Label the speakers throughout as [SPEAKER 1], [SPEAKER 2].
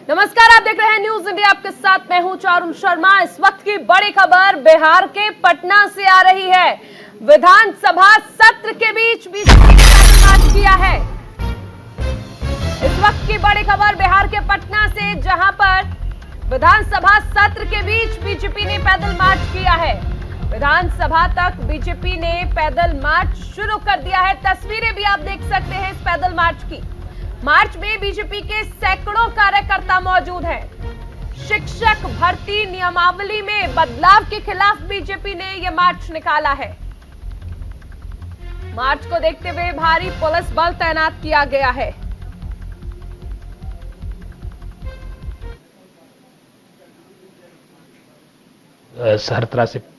[SPEAKER 1] नमस्कार, आप देख रहे हैं न्यूज इंडिया। आपके साथ मैं हूं चारुल शर्मा। इस वक्त की बड़ी खबर बिहार के पटना से आ रही है। विधानसभा सत्र के बीच बीजेपी ने मार्च किया है। इस वक्त की बड़ी खबर बिहार के पटना से, जहां पर विधानसभा सत्र के बीच बीजेपी ने पैदल मार्च किया है। विधानसभा तक बीजेपी ने पैदल मार्च शुरू कर दिया है। तस्वीरें भी आप देख सकते हैं इस पैदल मार्च की। मार्च में बीजेपी के सैकड़ों कार्यकर्ता मौजूद हैं। शिक्षक भर्ती नियमावली में बदलाव के खिलाफ बीजेपी ने यह मार्च निकाला है। मार्च को देखते हुए भारी पुलिस बल तैनात किया गया है।
[SPEAKER 2] हर तरह से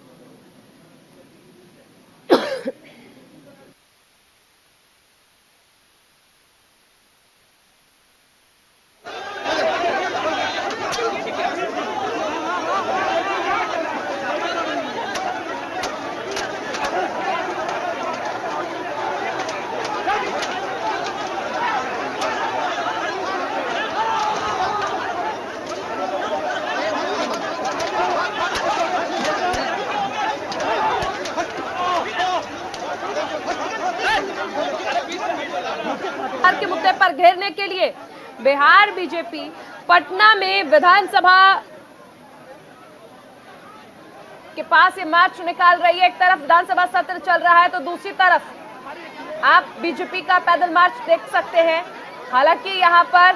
[SPEAKER 1] बिहार के मुद्दे पर घेरने के लिए बिहार बीजेपी पटना में विधानसभा के पास ये मार्च निकाल रही है। एक तरफ विधानसभा सत्र चल रहा है तो दूसरी तरफ आप बीजेपी का पैदल मार्च देख सकते हैं। हालांकि यहां पर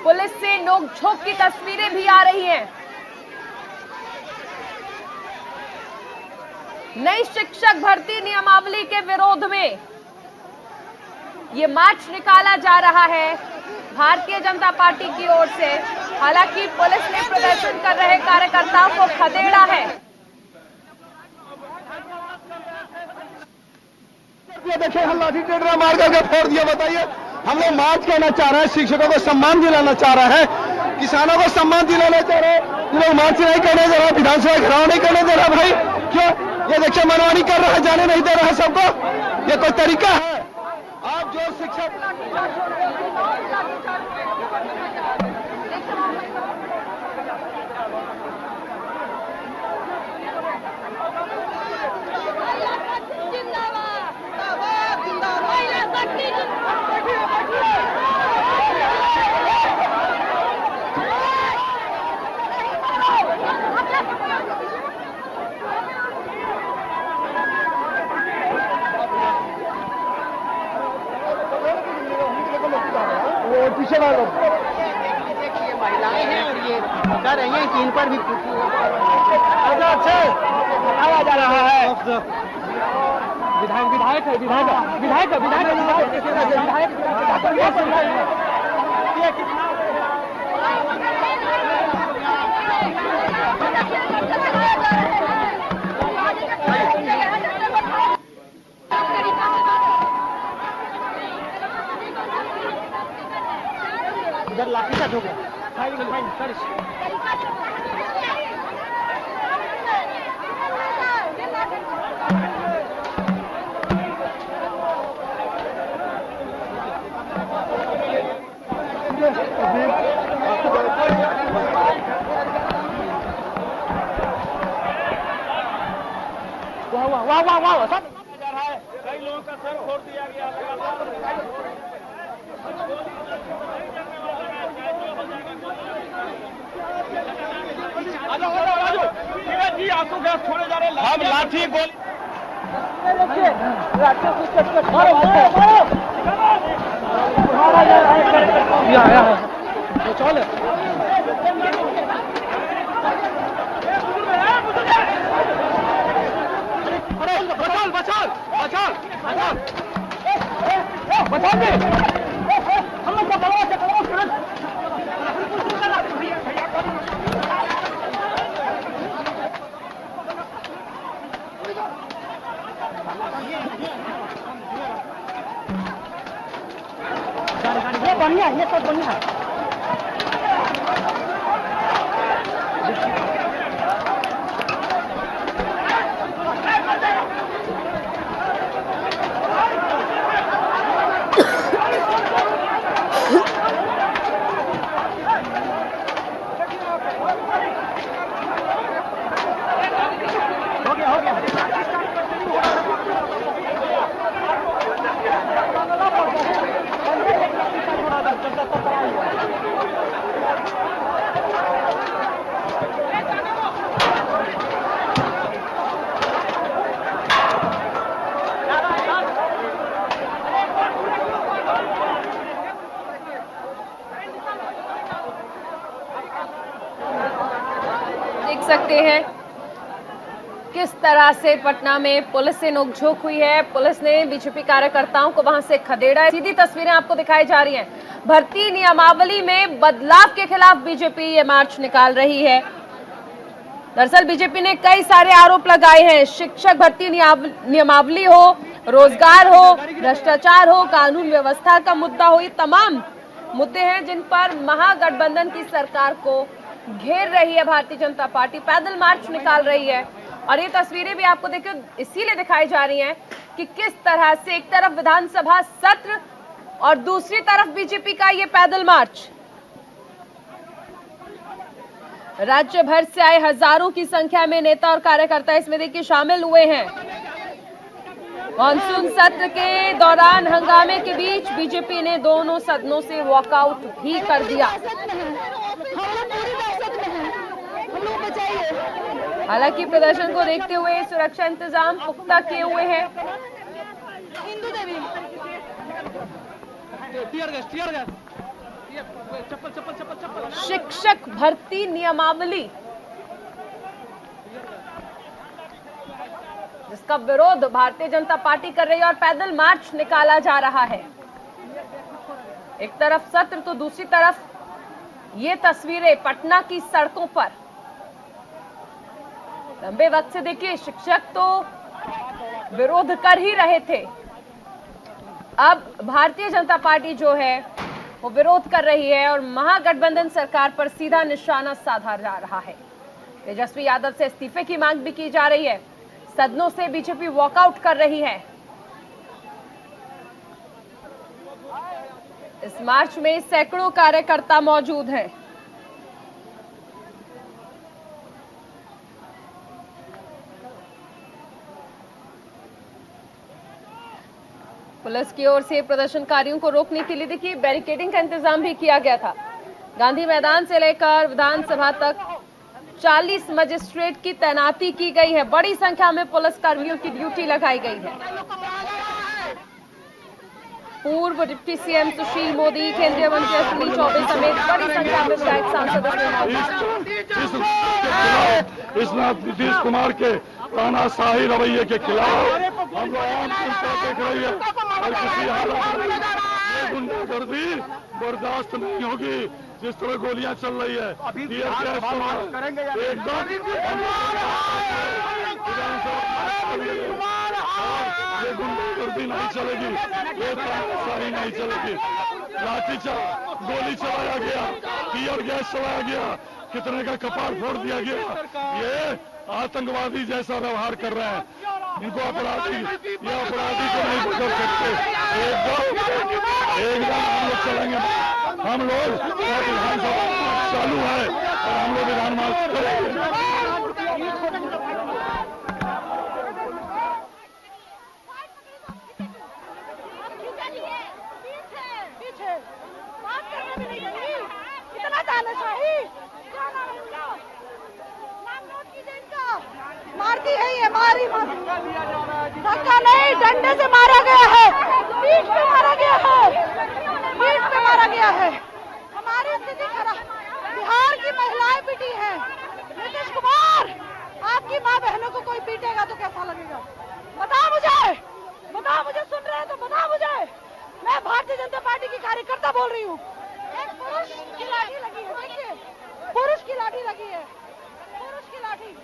[SPEAKER 1] पुलिस से नोकझोंक की तस्वीरें भी आ रही हैं। नई शिक्षक भर्ती नियमावली के विरोध में ये मार्च निकाला जा रहा है भारतीय जनता पार्टी की ओर से। हालांकि पुलिस ने प्रदर्शन कर रहे कार्यकर्ताओं को खदेड़ा है।
[SPEAKER 3] ये देखिए, हम लाठी टेडरा मार करके फोड़ दिया। बताइए, हम लोग मार्च करना चाह रहे हैं, शिक्षकों को सम्मान दिलाना चाह रहे हैं, किसानों को सम्मान दिलाना चाह रहे हैं। ये लोग मार्च नहीं करने दे रहा, विधानसभा घेराव नहीं करने दे रहा। भाई क्यों? ये देखिए, मनमानी कर रहा है, जाने नहीं दे रहा है सबको। ये कोई तरीका है? आप जो शिक्षक पीछे वालों
[SPEAKER 4] देखिए, महिलाएं हैं और ये कर रही हैं कि इन पर भी
[SPEAKER 3] अच्छा आया जा रहा है।
[SPEAKER 4] विधायक है, विधायक इधर लाठी का हो गया। वाह सब जा रहा है। कई लोगों का सर फोड़ दिया गया। जी आपको गैस छोड़े जा रहे हैं। हम लाठी गोली हम लोग बढ़िया, ये सब बढ़िया है।
[SPEAKER 1] सकते हैं किस तरह से पटना में पुलिस से नोकझोंक हुई है। पुलिस ने बीजेपी कार्यकर्ताओं को वहां से खदेड़ा। सीधी तस्वीरें आपको दिखाई जा रही हैं। भर्ती नियमावली में बदलाव के खिलाफ बीजेपी ये मार्च निकाल रही है। दरअसल बीजेपी ने कई सारे आरोप लगाए हैं। शिक्षक भर्ती नियमावली हो, रोजगार हो, भ्रष्टाचार हो, कानून व्यवस्था का मुद्दा हो, ये तमाम मुद्दे हैं जिन पर महागठबंधन की सरकार को घेर रही है भारतीय जनता पार्टी। पैदल मार्च निकाल रही है और ये तस्वीरें भी आपको देखिए इसीलिए दिखाई जा रही हैं कि किस तरह से एक तरफ विधानसभा सत्र और दूसरी तरफ बीजेपी का ये पैदल मार्च। राज्य भर से आए हजारों की संख्या में नेता और कार्यकर्ता इसमें देखिए शामिल हुए हैं। मानसून सत्र के दौरान हंगामे के बीच बीजेपी ने दोनों सदनों से वॉकआउट भी कर दिया। हालांकि प्रदर्शन को देखते हुए सुरक्षा इंतजाम पुख्ता किए हुए हैं। शिक्षक भर्ती नियमावली जिसका विरोध भारतीय जनता पार्टी कर रही है और पैदल मार्च निकाला जा रहा है। एक तरफ सत्र तो दूसरी तरफ ये तस्वीरें पटना की सड़कों पर। लंबे वक्त से देखिए शिक्षक तो विरोध कर ही रहे थे, अब भारतीय जनता पार्टी जो है वो विरोध कर रही है और महागठबंधन सरकार पर सीधा निशाना साधा जा रहा है। तेजस्वी यादव से इस्तीफे की मांग भी की जा रही है। सदनों से बीजेपी वॉकआउट कर रही है। इस मार्च में सैकड़ों कार्यकर्ता मौजूद हैं। पुलिस की ओर से प्रदर्शनकारियों को रोकने के लिए देखिए बैरिकेडिंग का इंतजाम भी किया गया था। गांधी मैदान से लेकर विधानसभा तक 40 मजिस्ट्रेट की तैनाती की गई है। बड़ी संख्या में पुलिस कर्मियों की ड्यूटी लगाई गई है। पूर्व डिप्टी सीएम सुशील मोदी, केंद्रीय मंत्री अश्विनी चौबे समेत बड़ी संख्या में विधायक सांसद
[SPEAKER 3] इस नीतीश कुमार के तानाशाही रवैये के खिलाफ हम लोग आम जनता देख रही है और किसी हालत में ये गुंडागर्दी बर्दाश्त नहीं होगी। जिस तरह गोलियां चल रही है ये गुंडागर्दी नहीं चलेगी, ये तानाशाही नहीं चलेगी। लाठी गोली चलाया गया, टीयर गैस चलाया गया, कितने का कपाल फोड़ दिया गया। ये आतंकवादी जैसा व्यवहार कर रहे हैं। इनको अपराधी, ये अपराधी को नहीं पकड़ सकते। एकदम हम लोग चलेंगे। हम लोग विधानसभा चालू है और हम लोग विधान मार्च करेंगे।
[SPEAKER 5] मारती है ये, मारी धक्का नहीं, डंडे से मारा गया है, पीठ पे मारा गया है, पीठ पे मारा गया है। हमारी स्थिति खराब। बिहार की महिलाएं पिटी हैं। नीतीश कुमार, आपकी माँ बहनों को कोई पीटेगा तो कैसा लगेगा? बता मुझे, सुन रहे हैं तो बता मुझे। मैं भारतीय जनता पार्टी की कार्यकर्ता बोल रही हूँ। एक पुरुष की लाठी लगी है, देखिए, पुरुष की लाठी लगी है, पुरुष की लाठी।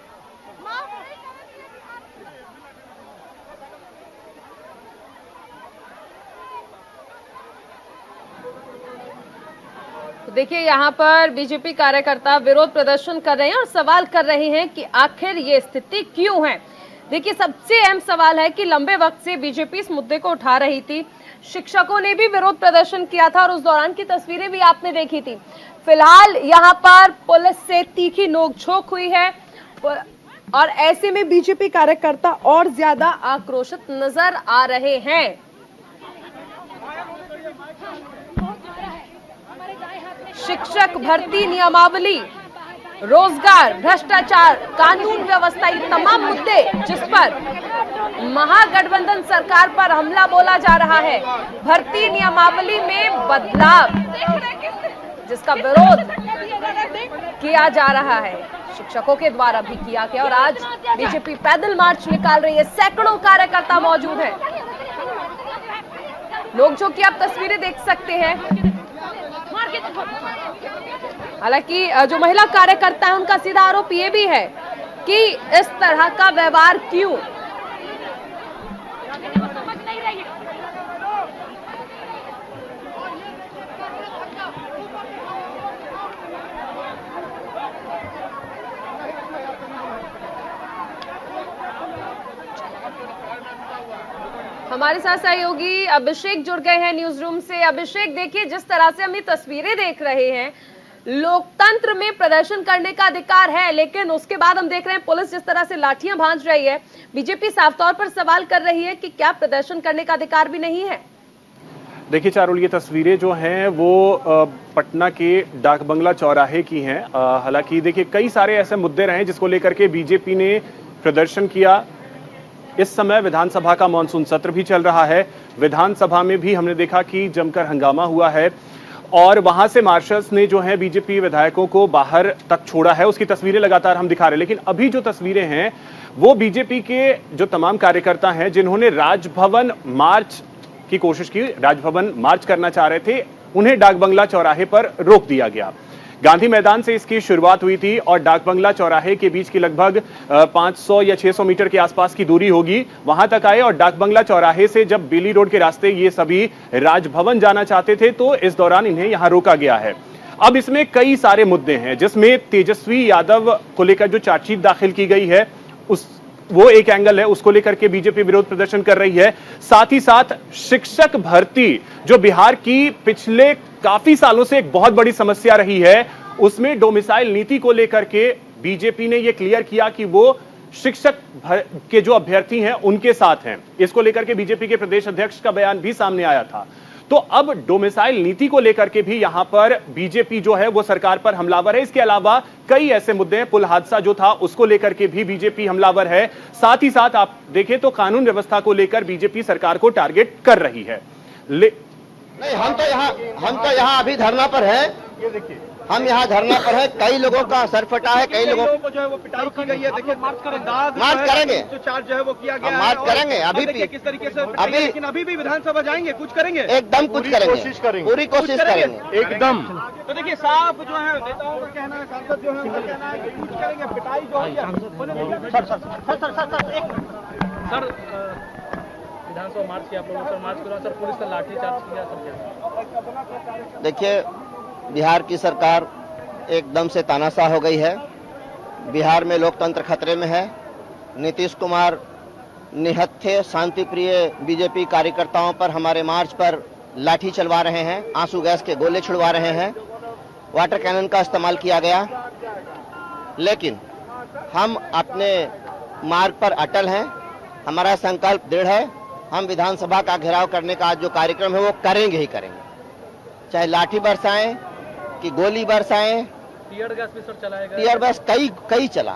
[SPEAKER 1] तो देखिए यहाँ पर बीजेपी कार्यकर्ता विरोध प्रदर्शन कर रहे हैं और सवाल कर रहे हैं कि आखिर ये स्थिति क्यों है। देखिए सबसे अहम सवाल है कि लंबे वक्त से बीजेपी इस मुद्दे को उठा रही थी। शिक्षकों ने भी विरोध प्रदर्शन किया था और उस दौरान की तस्वीरें भी आपने देखी थी। फिलहाल यहाँ पर पुलिस से तीखी नोकझोंक हुई है और ऐसे में बीजेपी कार्यकर्ता और ज्यादा आक्रोशित नजर आ रहे हैं। शिक्षक भर्ती नियमावली, रोजगार, भ्रष्टाचार, कानून व्यवस्था, ये तमाम मुद्दे जिस पर महागठबंधन सरकार पर हमला बोला जा रहा है। भर्ती नियमावली में बदलाव, जिसका विरोध किया जा रहा है, शिक्षकों के द्वारा भी किया गया। और आज बीजेपी पैदल मार्च निकाल रही है, सैकड़ों कार्यकर्ता मौजूद हैं। लोग जो कि आप तस्वीरें देख सकते हैं, हालांकि जो महिला कार्यकर्ता है उनका सीधा आरोप ये भी है कि इस तरह का व्यवहार क्यों। हमारे साथ सहयोगी अभिषेक जुड़ गए हैं न्यूज रूम से। अभिषेक, देखिए जिस तरह से हम ये तस्वीरें देख रहे हैं, लोकतंत्र में प्रदर्शन करने का अधिकार है, लेकिन उसके बाद हम देख रहे हैं पुलिस जिस तरह से लाठियां भांज रही है। बीजेपी साफ तौर पर सवाल कर रही है कि क्या प्रदर्शन करने का अधिकार भी नहीं है?
[SPEAKER 6] देखिए चारुल, ये तस्वीरें जो हैं वो पटना के डाक बंगला चौराहे की हैं। हालांकि देखिए कई सारे ऐसे मुद्दे रहे जिसको लेकर के बीजेपी ने प्रदर्शन किया। इस समय विधानसभा का मॉनसून सत्र भी चल रहा है। विधानसभा में भी हमने देखा कि जमकर हंगामा हुआ है और वहां से मार्शल्स ने जो है बीजेपी विधायकों को बाहर तक छोड़ा है। उसकी तस्वीरें लगातार हम दिखा रहे हैं। लेकिन अभी जो तस्वीरें हैं वो बीजेपी के जो तमाम कार्यकर्ता हैं जिन्होंने राजभवन मार्च की कोशिश की, राजभवन मार्च करना चाह रहे थे, उन्हें डाक बंगला चौराहे पर रोक दिया गया। गांधी मैदान से इसकी शुरुआत हुई थी और डाक बंगला चौराहे के बीच की लगभग 500 या 600 मीटर के आसपास की दूरी होगी, वहां तक आए। और डाक बंगला चौराहे से जब बेली रोड के रास्ते ये सभी राजभवन जाना चाहते थे तो इस दौरान इन्हें यहां रोका गया है। अब इसमें कई सारे मुद्दे हैं जिसमें तेजस्वी यादव को लेकर जो चार्जशीट दाखिल की गई है वो एक एंगल है, उसको लेकर के बीजेपी विरोध प्रदर्शन कर रही है। साथ ही साथ शिक्षक भर्ती जो बिहार की पिछले काफी सालों से एक बहुत बड़ी समस्या रही है, उसमें डोमिसाइल नीति को लेकर के बीजेपी ने यह क्लियर किया कि वो शिक्षक के जो अभ्यर्थी हैं उनके साथ हैं। इसको लेकर के बीजेपी के प्रदेश अध्यक्ष का बयान भी सामने आया था। तो अब डोमिसाइल नीति को लेकर के भी यहां पर बीजेपी जो है वो सरकार पर हमलावर है। इसके अलावा कई ऐसे मुद्दे हैं, पुल हादसा जो था उसको लेकर के भी बीजेपी हमलावर है। साथ ही साथ आप देखें तो कानून व्यवस्था को लेकर बीजेपी सरकार को टारगेट कर रही है।
[SPEAKER 7] नहीं, हम तो यहाँ अभी धरना पर है। ये देखिए हम यहाँ धरना पर है। कई लोगों का सर फटा है, कई लोगों को जो है वो पिटाई की गई है। देखिए मार्च करेंगे, जो चार्ज जो है वो किया गया है। मार्च करेंगे अभी भी किस तरीके से अभी, लेकिन अभी भी विधानसभा जाएंगे, कुछ करेंगे, एकदम कुछ करेंगे, पूरी कोशिश करेंगे एकदम। तो देखिए साफ जो है नेताओं का कहना है, सांसद जो है उनका कहना है कि कुछ करेंगे। पिटाई जो है सर विधानसभा मार्च किया, आप लोगों पर मार्च करो सर, पुलिस का लाठीचार्ज किया सर। देखिए बिहार की सरकार एकदम से तानाशाह हो गई है। बिहार में लोकतंत्र खतरे में है। नीतीश कुमार निहत्थे शांतिप्रिय बीजेपी कार्यकर्ताओं पर हमारे मार्च पर लाठी चलवा रहे हैं, आंसू गैस के गोले छुड़वा रहे हैं, वाटर कैनन का इस्तेमाल किया गया। लेकिन हम अपने मार्ग पर अटल हैं। हमारा संकल्प दृढ़ है। हम विधानसभा का घेराव करने का जो कार्यक्रम है वो करेंगे ही करेंगे, चाहे लाठी बरसाएं कि गोली बरसाएं। टीयर गैस भी सर चलाएगा? टीयर गैस कई चला,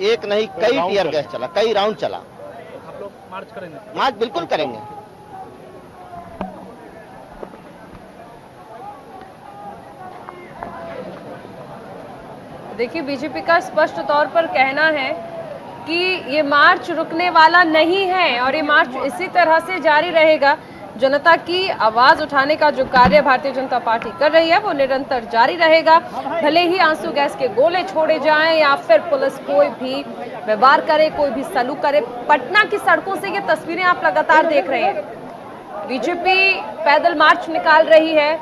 [SPEAKER 7] एक नहीं कई टीयर गैस चला, कई राउंड चला। आप लोग मार्च करेंगे? मार्च बिल्कुल करेंगे।
[SPEAKER 1] देखिए बीजेपी का स्पष्ट तौर पर कहना है कि ये मार्च रुकने वाला नहीं है और ये मार्च इसी तरह से जारी रहेगा। जनता की आवाज उठाने का जो कार्य भारतीय जनता पार्टी कर रही है वो निरंतर जारी रहेगा, भले ही आंसू गैस के गोले छोड़े जाएं या फिर पुलिस कोई भी व्यवहार करे, कोई भी सलूक करे। पटना की सड़कों से ये तस्वीरें आप लगातार देख रहे हैं। बीजेपी पैदल मार्च निकाल रही है,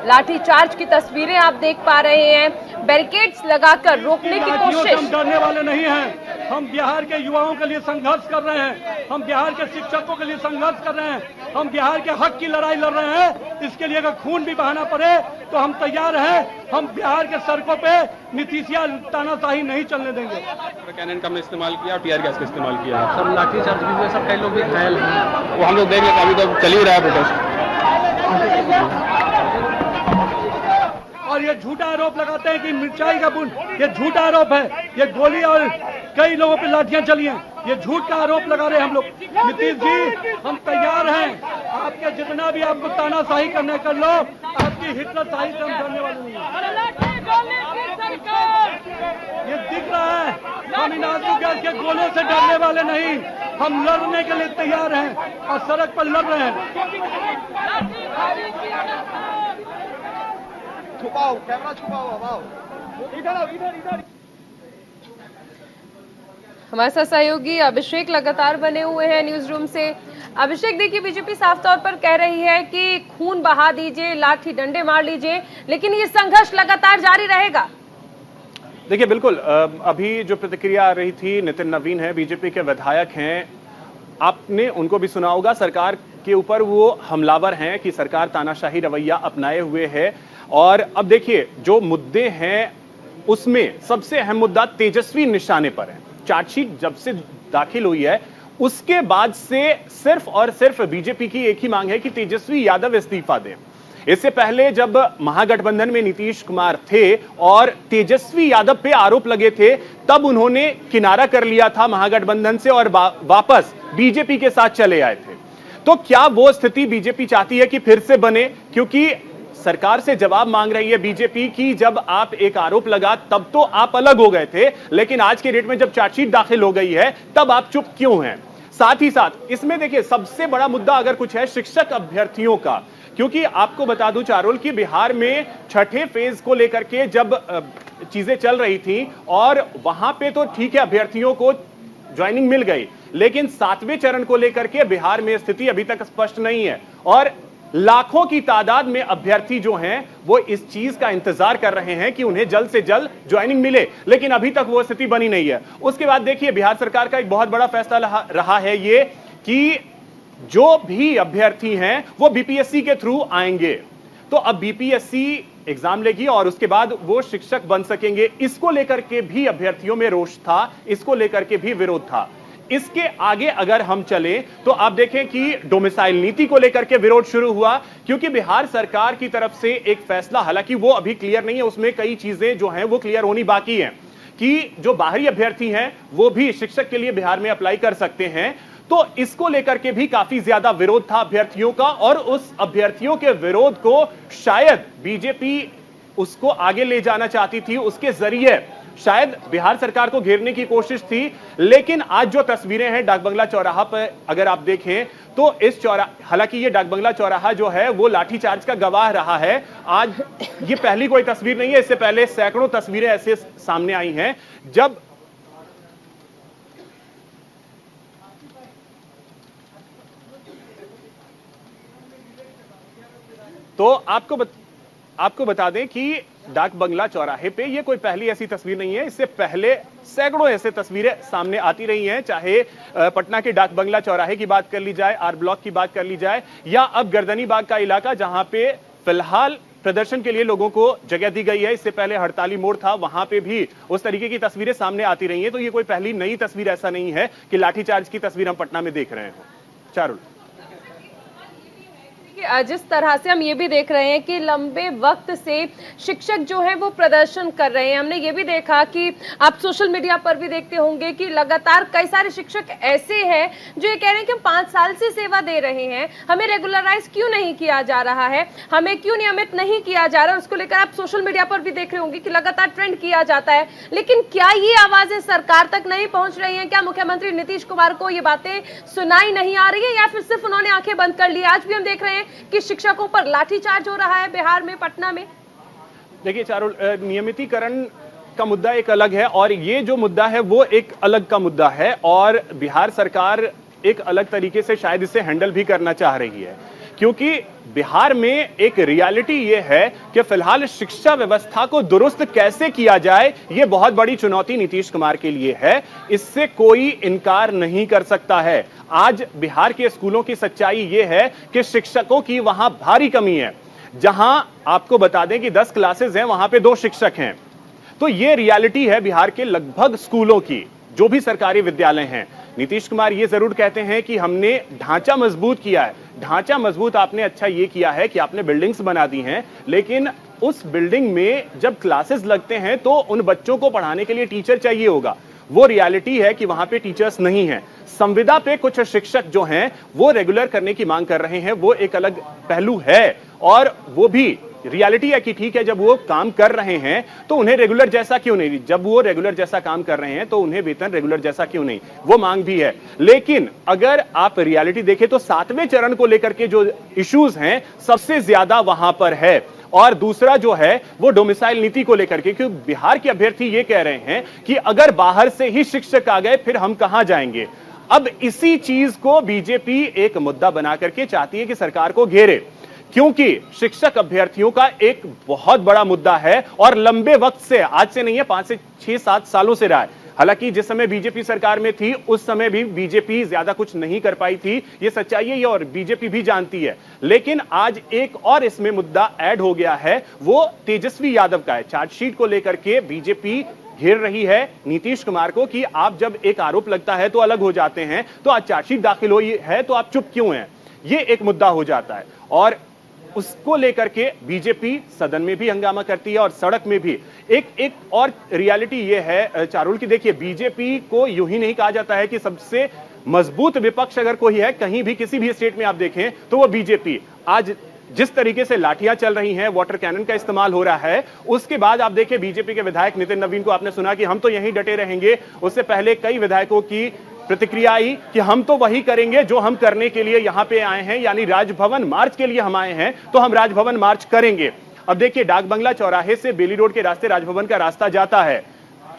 [SPEAKER 1] लाठी चार्ज की तस्वीरें आप देख पा रहे हैं। बैरिकेड्स लगाकर रोकने की कोशिश।
[SPEAKER 8] हम डरने वाले नहीं हैं। हम बिहार के युवाओं के लिए संघर्ष कर रहे हैं। हम बिहार के शिक्षकों के लिए संघर्ष कर रहे हैं। हम बिहार के हक की लड़ाई लड़ रहे हैं। इसके लिए अगर खून भी बहाना पड़े तो हम तैयार हैं। हम बिहार के सड़कों पे नीतीशिया तानाशाही नहीं चलने देंगे।
[SPEAKER 6] कैनन का हमने इस्तेमाल किया और टीयर गैस का इस्तेमाल किया।
[SPEAKER 2] सब लाठी चार्ज भी हुए, सब कई लोग भी घायल हैं।
[SPEAKER 6] वो हम लोग देख लेते, अभी तो चल ही रहा है प्रोटेस्ट।
[SPEAKER 8] और ये झूठा आरोप लगाते हैं कि मिर्चाई का बूंद, ये झूठा आरोप है। ये गोली और कई लोगों पे लाठियां चली हैं, ये झूठ का आरोप लगा रहे हैं हम लोग। नीतीश जी हम तैयार हैं, आपके जितना भी आपको तानाशाही करने कर लो, आपकी कि हिटलरशाही से हम डरने वाले नहीं हैं। ये दिख रहा है, हम इन आंसू गैस के गोलों से डरने वाले नहीं, हम लड़ने के लिए तैयार हैं और सड़क पर लड़ रहे हैं।
[SPEAKER 3] छुपाओ, कैमरा छुपाओ, हवाओ। इधर
[SPEAKER 1] हमारे साथ सहयोगी अभिषेक लगातार बने हुए हैं न्यूज रूम से। अभिषेक, देखिए बीजेपी साफ तौर पर कह रही है कि खून बहा दीजिए, लाठी डंडे मार लीजिए, लेकिन ये संघर्ष लगातार जारी रहेगा।
[SPEAKER 6] देखिए बिल्कुल, अभी जो प्रतिक्रिया आ रही थी, नितिन नवीन है, बीजेपी के विधायक हैं, आपने उनको भी सुना होगा। सरकार के ऊपर वो हमलावर हैं कि सरकार तानाशाही रवैया अपनाए हुए है। और अब देखिए जो मुद्दे हैं उसमें सबसे अहम मुद्दा तेजस्वी निशाने पर है। चार्जशीट जब से दाखिल हुई है उसके बाद से सिर्फ और सिर्फ बीजेपी की एक ही मांग है कि तेजस्वी यादव इस्तीफा दें। इससे पहले जब महागठबंधन में नीतीश कुमार थे और तेजस्वी यादव पे आरोप लगे थे, तब उन्होंने किनारा कर लिया था महागठबंधन से और वापस बीजेपी के साथ चले आए थे। तो क्या वो स्थिति बीजेपी चाहती है कि फिर से बने? क्योंकि सरकार से जवाब मांग रही है बीजेपी की, जब आप एक आरोप लगा तब तो आप अलग हो गए थे, लेकिन आज के डेट में जब चार्जशीट दाखिल हो गई है तब आप चुप क्यों हैं? साथ ही साथ इसमें देखिए सबसे बड़ा मुद्दा अगर कुछ है शिक्षक अभ्यर्थियों का, क्योंकि आपको बता दूं चारुल कि बिहार में छठे फेज को लेकर के जब चीजें चल रही थी और वहां पे तो ठीक है अभ्यर्थियों को ज्वाइनिंग मिल गई, लेकिन सातवें चरण को लेकर के बिहार में स्थिति अभी तक स्पष्ट नहीं है और लाखों की तादाद में अभ्यर्थी जो हैं वो इस चीज का इंतजार कर रहे हैं कि उन्हें जल्द से जल्द ज्वाइनिंग मिले, लेकिन अभी तक वो स्थिति बनी नहीं है। उसके बाद देखिए बिहार सरकार का एक बहुत बड़ा फैसला रहा है ये कि जो भी अभ्यर्थी हैं वो बीपीएससी के थ्रू आएंगे, तो अब बीपीएससी एग्जाम लेगी और उसके बाद वो शिक्षक बन सकेंगे। इसको लेकर के भी अभ्यर्थियों में रोष था, इसको लेकर के भी विरोध था। इसके आगे अगर हम चलें तो आप देखें कि डोमिसाइल नीति को लेकर के विरोध शुरू हुआ, क्योंकि बिहार सरकार की तरफ से एक फैसला, हालांकि वो अभी क्लियर नहीं है, उसमें कई चीजें जो हैं वो क्लियर होनी बाकी हैं कि जो बाहरी अभ्यर्थी हैं वो भी शिक्षक के लिए बिहार में अप्लाई कर सकते हैं। तो इसको लेकर के भी काफी ज्यादा विरोध था अभ्यर्थियों का और उस अभ्यर्थियों के विरोध को शायद बीजेपी उसको आगे ले जाना चाहती थी, उसके जरिए शायद बिहार सरकार को घेरने की कोशिश थी। लेकिन आज जो तस्वीरें हैं डाकबंगला चौराहा पर अगर आप देखें तो इस हालांकि ये डाकबंगला चौराहा जो है वो लाठीचार्ज का गवाह रहा है। आज ये पहली कोई तस्वीर नहीं है, इससे पहले सैकड़ों तस्वीरें ऐसे सामने आई हैं जब तो आपको बता दें कि डाक बंगला चौराहे पे ये कोई पहली ऐसी तस्वीर नहीं है, इससे पहले सैकड़ों ऐसे तस्वीरें सामने आती रही हैं, चाहे पटना के डाक बंगला चौराहे की बात कर ली जाए, आर ब्लॉक की बात कर ली जाए, या अब गर्दनी बाग का इलाका जहां पे फिलहाल प्रदर्शन के लिए लोगों को जगह दी गई है। इससे पहले हड़ताली मोड़ था, वहां पे भी उस तरीके की तस्वीरें सामने आती रही हैं। तो ये कोई पहली नई तस्वीर ऐसा नहीं है कि लाठीचार्ज की तस्वीर हम पटना में देख रहे हैं। चारुल,
[SPEAKER 1] जिस तरह से हम ये भी देख रहे हैं कि लंबे वक्त से शिक्षक जो है वो प्रदर्शन कर रहे हैं। हमने ये भी देखा कि आप सोशल मीडिया पर भी देखते होंगे कि लगातार कई सारे शिक्षक ऐसे हैं जो ये कह रहे हैं कि हम 5 साल से सेवा दे रहे हैं, हमें रेगुलराइज क्यों नहीं किया जा रहा है, हमें क्यों नियमित नहीं किया जा रहा है। उसको लेकर आप सोशल मीडिया पर भी देख रहे होंगे कि लगातार ट्रेंड किया जाता है। लेकिन क्या ये आवाजें सरकार तक नहीं पहुंच रही हैं? क्या मुख्यमंत्री नीतीश कुमार को ये बातें सुनाई नहीं आ रही है या फिर सिर्फ उन्होंने आंखें बंद कर ली? आज भी हम देख रहे हैं कि शिक्षकों पर लाठीचार्ज हो रहा है बिहार में, पटना में।
[SPEAKER 6] देखिए चारुल, नियमितीकरण का मुद्दा एक अलग है और ये जो मुद्दा है वो एक अलग का मुद्दा है और बिहार सरकार एक अलग तरीके से शायद इसे हैंडल भी करना चाह रही है, क्योंकि बिहार में एक रियलिटी ये है कि फिलहाल शिक्षा व्यवस्था को दुरुस्त कैसे किया जाए, ये बहुत बड़ी चुनौती नीतीश कुमार के लिए है। इससे कोई इनकार नहीं कर सकता है। आज बिहार के स्कूलों की सच्चाई ये है कि शिक्षकों की वहां भारी कमी है। जहां आपको बता दें कि 10 क्लासेस हैं, वहां पे 2 शिक्षक हैं। तो ये रियलिटी है बिहार के लगभग स्कूलों की, जो भी सरकारी विद्यालय हैं। नीतीश कुमार ये जरूर कहते हैं कि हमने ढांचा मजबूत किया है। ढांचा मजबूत आपने अच्छा ये किया है कि आपने बिल्डिंग्स बना दी हैं, लेकिन उस बिल्डिंग में जब क्लासेस लगते हैं तो उन बच्चों को पढ़ाने के लिए टीचर चाहिए होगा। वो रियलिटी है कि वहां पे टीचर्स नहीं हैं। संविदा पे कुछ शिक्षक जो हैं वो रेगुलर करने की मांग कर रहे हैं, वो एक अलग पहलू है और वो भी रियलिटी है कि ठीक है, जब वो काम कर रहे हैं तो उन्हें रेगुलर जैसा क्यों नहीं, जब वो रेगुलर जैसा काम कर रहे हैं तो उन्हें वेतन रेगुलर जैसा क्यों नहीं, वो मांग भी है। लेकिन अगर आप रियलिटी देखें तो 7वें चरण को लेकर के जो इश्यूज हैं सबसे ज्यादा वहां पर है। और दूसरा जो है वो डोमिसाइल नीति को लेकर के, क्योंकि बिहार के अभ्यर्थी ये कह रहे हैं कि अगर बाहर से ही शिक्षक आ गए फिर हम कहां जाएंगे। अब इसी चीज को बीजेपी एक मुद्दा बना करके चाहती है कि सरकार को घेरे, क्योंकि शिक्षक अभ्यर्थियों का एक बहुत बड़ा मुद्दा है और लंबे वक्त से, आज से नहीं है, 5 से 6-7 सालों से रहा है। हालांकि जिस समय बीजेपी सरकार में थी उस समय भी बीजेपी ज्यादा कुछ नहीं कर पाई थी, ये सच्चाई है और बीजेपी भी जानती है। लेकिन आज एक और इसमें मुद्दा ऐड हो गया है, वो तेजस्वी यादव का है। चार्जशीट को लेकर के बीजेपी घेर रही है नीतीश कुमार को कि आप जब एक आरोप लगता है तो अलग हो जाते हैं, तो आज चार्जशीट दाखिल हुई है तो आप चुप क्यों हैं, ये एक मुद्दा हो जाता है। और उसको लेकर के बीजेपी सदन में भी हंगामा करती है और सड़क में भी। एक और रियलिटी ये है चारुल की, देखिए बीजेपी को यूं ही नहीं कहा जाता है कि सबसे मजबूत विपक्ष अगर कोई है कहीं भी किसी भी स्टेट में आप देखें तो वो बीजेपी। आज जिस तरीके से लाठियां चल रही हैं, वाटर कैनन का इस्तेमाल हो रहा है, उसके बाद आप देखें बीजेपी के विधायक नितिन नवीन को आपने सुना कि हम तो यहीं डटे रहेंगे। उससे पहले कई विधायकों की प्रतिक्रिया आई कि हम तो वही करेंगे जो हम करने के लिए यहां पे आए हैं, यानी राजभवन मार्च के लिए हम आए हैं तो हम राजभवन मार्च करेंगे। अब देखिए डाक बंगला चौराहे से बेली रोड के रास्ते राजभवन का रास्ता जाता है,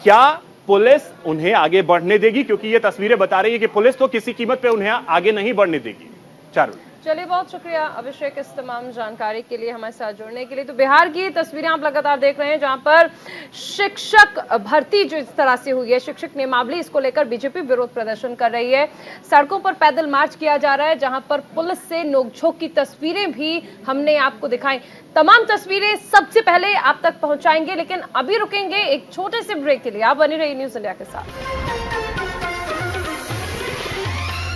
[SPEAKER 6] क्या पुलिस उन्हें आगे बढ़ने देगी? क्योंकि ये तस्वीरें बता रही है कि पुलिस तो किसी कीमत पे उन्हें आगे नहीं बढ़ने देगी। चारुल,
[SPEAKER 1] चलिए बहुत शुक्रिया अभिषेक इस तमाम जानकारी के लिए, हमारे साथ जुड़ने के लिए। तो बिहार की तस्वीरें आप लगातार देख रहे हैं जहां पर शिक्षक भर्ती जो इस तरह से हुई है, शिक्षक नियमावली, इसको लेकर बीजेपी विरोध प्रदर्शन कर रही है। सड़कों पर पैदल मार्च किया जा रहा है जहां पर पुलिस से नोकझोंक की तस्वीरें भी हमने आपको दिखाई। तमाम तस्वीरें सबसे पहले आप तक पहुंचाएंगे, लेकिन अभी रुकेंगे एक छोटे से ब्रेक के लिए। आप बने रहिए न्यूज़ इंडिया के साथ।